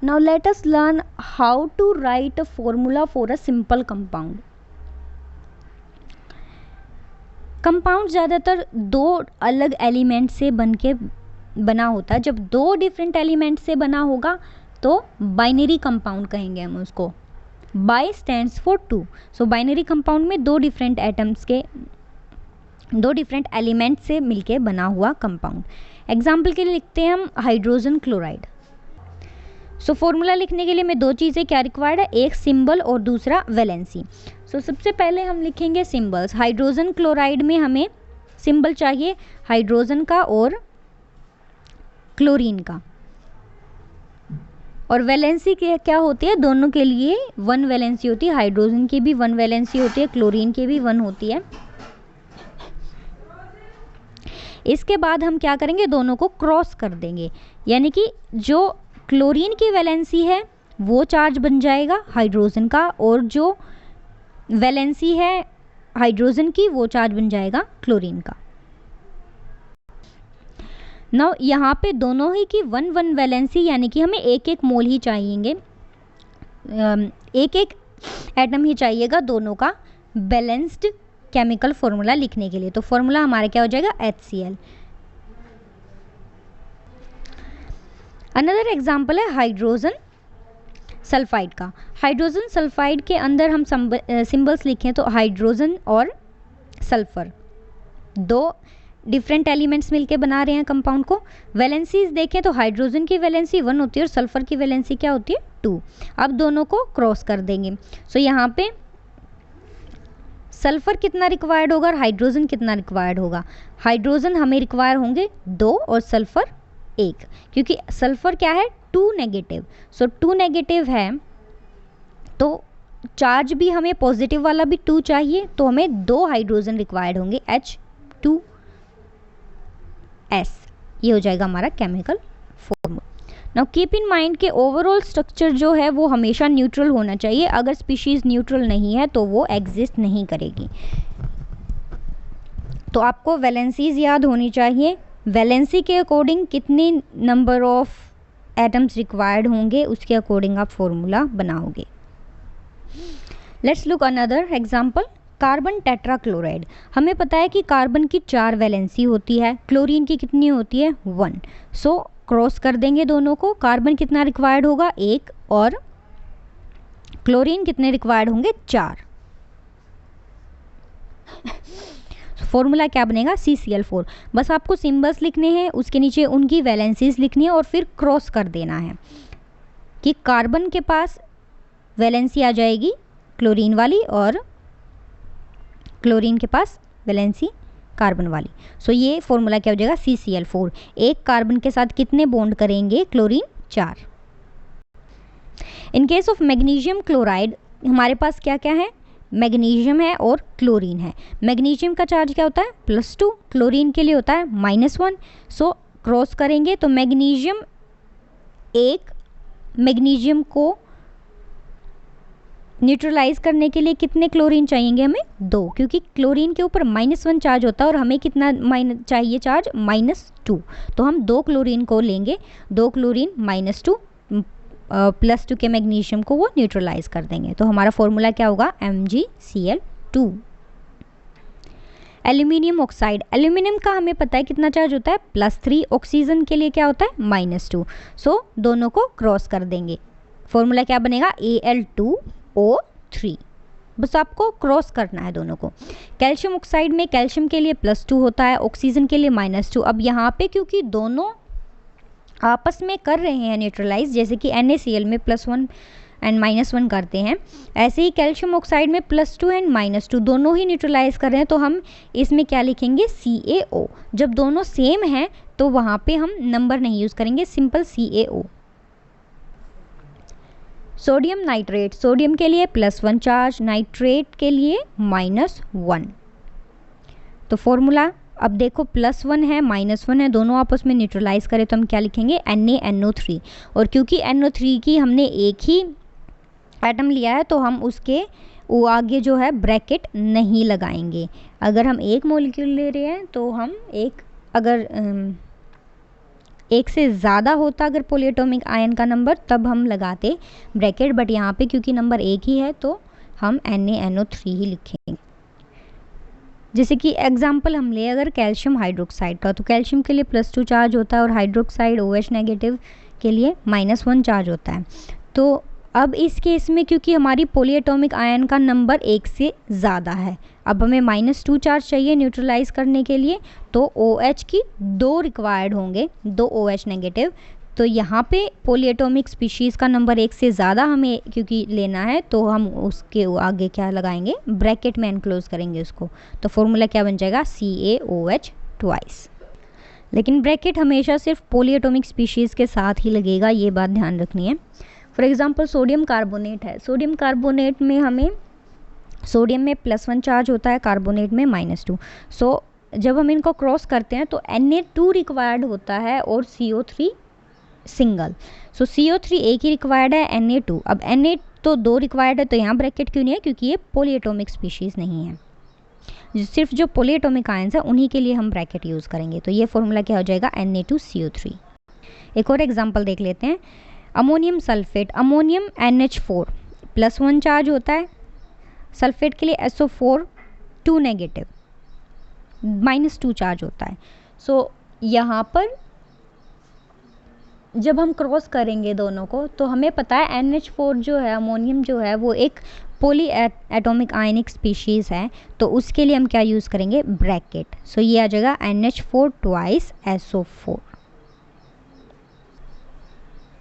Now let us learn how to write a formula for a simple compound. Compound ज़्यादातर दो अलग element से बना होता है. जब दो डिफरेंट एलिमेंट से बना होगा तो बाइनरी कंपाउंड कहेंगे हम उसको. Bi stands for two. So binary compound में दो डिफरेंट एलिमेंट से मिलके बना हुआ कंपाउंड. एग्जाम्पल के लिए लिखते हैं हम हाइड्रोजन क्लोराइड. सो फॉर्मूला लिखने के लिए हमें दो चीज़ें क्या रिक्वायर्ड है, एक सिंबल और दूसरा वैलेंसी. सो सबसे पहले हम लिखेंगे सिंबल्स. हाइड्रोजन क्लोराइड में हमें सिंबल चाहिए हाइड्रोजन का और क्लोरीन का. और वैलेंसी क्या होती है, दोनों के लिए वन वैलेंसी होती है. हाइड्रोजन की भी वन वैलेंसी होती है, क्लोरीन की भी वन होती है. इसके बाद हम क्या करेंगे, दोनों को क्रॉस कर देंगे. यानी कि जो क्लोरीन की वैलेंसी है वो चार्ज बन जाएगा हाइड्रोजन का, और जो वैलेंसी है हाइड्रोजन की वो चार्ज बन जाएगा क्लोरीन का. नाउ यहाँ पे दोनों ही की वन वन वैलेंसी, यानी कि हमें एक एक मोल ही चाहिएंगे, एक एक एटम ही चाहिएगा दोनों का बैलेंस्ड केमिकल फॉर्मूला लिखने के लिए. तो फॉर्मूला हमारा क्या हो जाएगा, HCl. अनदर एग्जाम्पल है हाइड्रोजन सल्फाइड का. हाइड्रोजन सल्फाइड के अंदर हम सिंबल्स लिखें तो हाइड्रोजन और सल्फर दो डिफरेंट एलिमेंट्स मिलके बना रहे हैं कंपाउंड को. वैलेंसीज देखें तो हाइड्रोजन की वैलेंसी 1 होती है और सल्फर की वैलेंसी क्या होती है, 2. अब दोनों को क्रॉस कर देंगे. सो यहाँ पे सल्फर कितना रिक्वायर्ड होगा और हाइड्रोजन कितना रिक्वायर्ड होगा. हाइड्रोजन हमें रिक्वायर होंगे 2 और सल्फर 1, क्योंकि सल्फर क्या है 2 नेगेटिव. सो 2 नेगेटिव है तो चार्ज भी हमें पॉजिटिव वाला भी 2 चाहिए, तो हमें 2 हाइड्रोजन रिक्वायर्ड होंगे, H2S. ये हो जाएगा हमारा chemical formula. Now keep in mind के ओवरऑल स्ट्रक्चर जो है वो हमेशा न्यूट्रल होना चाहिए. अगर स्पीशीज न्यूट्रल नहीं है तो वो एग्जिस्ट नहीं करेगी. तो आपको वैलेंसीज याद होनी चाहिए. वैलेंसी के अकॉर्डिंग कितने नंबर ऑफ एटम्स रिक्वायर्ड होंगे उसके अकॉर्डिंग आप फॉर्मूला बनाओगे. Let's look another example. Carbon tetrachloride. हमें पता है कि कार्बन की 4 वैलेंसी होती है, क्लोरीन की कितनी होती है 1. सो क्रॉस कर देंगे दोनों को. कार्बन कितना रिक्वायर्ड होगा 1 और क्लोरीन कितने रिक्वायर्ड होंगे 4. फॉर्मूला क्या बनेगा, CCl4. बस आपको सिंबल्स लिखने हैं, उसके नीचे उनकी वैलेंसीज लिखनी है और फिर क्रॉस कर देना है कि कार्बन के पास वैलेंसी आ जाएगी क्लोरीन वाली और क्लोरीन के पास वैलेंसी कार्बन वाली. सो ये फॉर्मूला क्या हो जाएगा, CCl4. एक कार्बन के साथ कितने बॉन्ड करेंगे, chlorine 4. In case of magnesium chloride हमारे पास क्या क्या है, मैग्नीशियम है और क्लोरीन है. मैग्नीशियम का चार्ज क्या होता है +2, क्लोरीन के लिए होता है -1. सो क्रॉस करेंगे तो मैग्नीशियम मैग्नीशियम को न्यूट्रलाइज करने के लिए कितने क्लोरीन चाहिए हमें 2, क्योंकि क्लोरीन के ऊपर -1 चार्ज होता है और हमें कितना चाहिए चार्ज -2. तो हम 2 क्लोरीन को लेंगे, 2 क्लोरीन -2 +2 के मैग्नीशियम को वो न्यूट्रलाइज कर देंगे. तो हमारा फॉर्मूला क्या होगा, MgCl2. Aluminium oxide. एल्यूमिनियम का हमें पता है कितना चार्ज होता है +3. ऑक्सीजन के लिए क्या होता है -2. सो दोनों को क्रॉस कर देंगे. फॉर्मूला क्या बनेगा, Al2O3. बस आपको क्रॉस करना है दोनों को. कैल्शियम ऑक्साइड में कैल्शियम के लिए +2 होता है, ऑक्सीजन के लिए -2. अब यहाँ पे क्योंकि दोनों आपस में कर रहे हैं न्यूट्रलाइज, जैसे कि NaCl में +1 एंड -1 करते हैं, ऐसे ही कैल्शियम ऑक्साइड में +2 एंड -2 दोनों ही न्यूट्रलाइज कर रहे हैं. तो हम इसमें क्या लिखेंगे, CaO. जब दोनों सेम हैं तो वहाँ पे हम नंबर नहीं यूज़ करेंगे, simple CaO. Sodium nitrate. Sodium के लिए +1 चार्ज, नाइट्रेट के लिए -1. तो फॉर्मूला अब देखो +1 है -1 है, दोनों आपस में न्यूट्रलाइज करें तो हम क्या लिखेंगे, NaNO3. और क्योंकि NO3 की हमने एक ही एटम लिया है तो हम उसके वो आगे जो है ब्रैकेट नहीं लगाएंगे. अगर हम एक मॉलिक्यूल ले रहे हैं तो हम एक, अगर एक से ज़्यादा होता अगर पॉलीएटॉमिक आयन का नंबर तब हम लगाते ब्रैकेट, बट यहाँ पे क्योंकि नंबर एक ही है तो हम NaNO3 ही लिखेंगे। जैसे कि एग्जांपल हम ले अगर कैल्शियम हाइड्रोक्साइड का, तो कैल्शियम के लिए +2 चार्ज होता है और हाइड्रोक्साइड OH नेगेटिव के लिए -1 चार्ज होता है। तो अब इस केस में क्योंकि हमारी पॉलीएटॉमिक आयन का नंबर एक से ज़्यादा है, अब हमें -2 चार्ज चाहिए न्यूट्रलाइज करने के लिए, तो OH की 2 रिक्वायर्ड होंगे, 2 OH नेगेटिव। तो यहाँ पे पॉलीएटॉमिक स्पीशीज़ का नंबर एक से ज़्यादा हमें क्योंकि लेना है तो हम उसके आगे क्या लगाएंगे, ब्रैकेट में एनक्लोज करेंगे उसको। तो फॉर्मूला क्या बन जाएगा, CaOH ट्वाइस। लेकिन ब्रैकेट हमेशा सिर्फ पॉलीएटॉमिक स्पीशीज़ के साथ ही लगेगा, ये बात ध्यान रखनी है। फॉर एग्जांपल सोडियम कार्बोनेट है, सोडियम कार्बोनेट में हमें सोडियम में +1 चार्ज होता है, कार्बोनेट में -2। सो जब हम इनको क्रॉस करते हैं तो Na2 रिक्वायर्ड होता है और CO3 सिंगल। सो CO3 एक ही रिक्वायर्ड है, Na2 अब Na तो 2 रिक्वायर्ड है, तो यहाँ ब्रैकेट क्यों नहीं है, क्योंकि ये पॉलीएटॉमिक स्पीशीज़ नहीं है। सिर्फ जो पॉलीएटॉमिक आयंस है उन्हीं के लिए हम ब्रैकेट यूज़ करेंगे। तो ये फॉर्मूला क्या हो जाएगा, Na2CO3। एक और एग्जांपल देख लेते हैं, ammonium sulphate, ammonium NH4 +1 charge होता है, सल्फेट के लिए SO4 2 नेगेटिव, -2 चार्ज होता है। सो यहाँ पर जब हम क्रॉस करेंगे दोनों को तो हमें पता है NH4 जो है, अमोनियम जो है, वो एक पॉली एटॉमिक आयनिक स्पीशीज़ है, तो उसके लिए हम क्या यूज़ करेंगे, ब्रैकेट। सो ये आ जाएगा NH4 ट्वाइस SO4।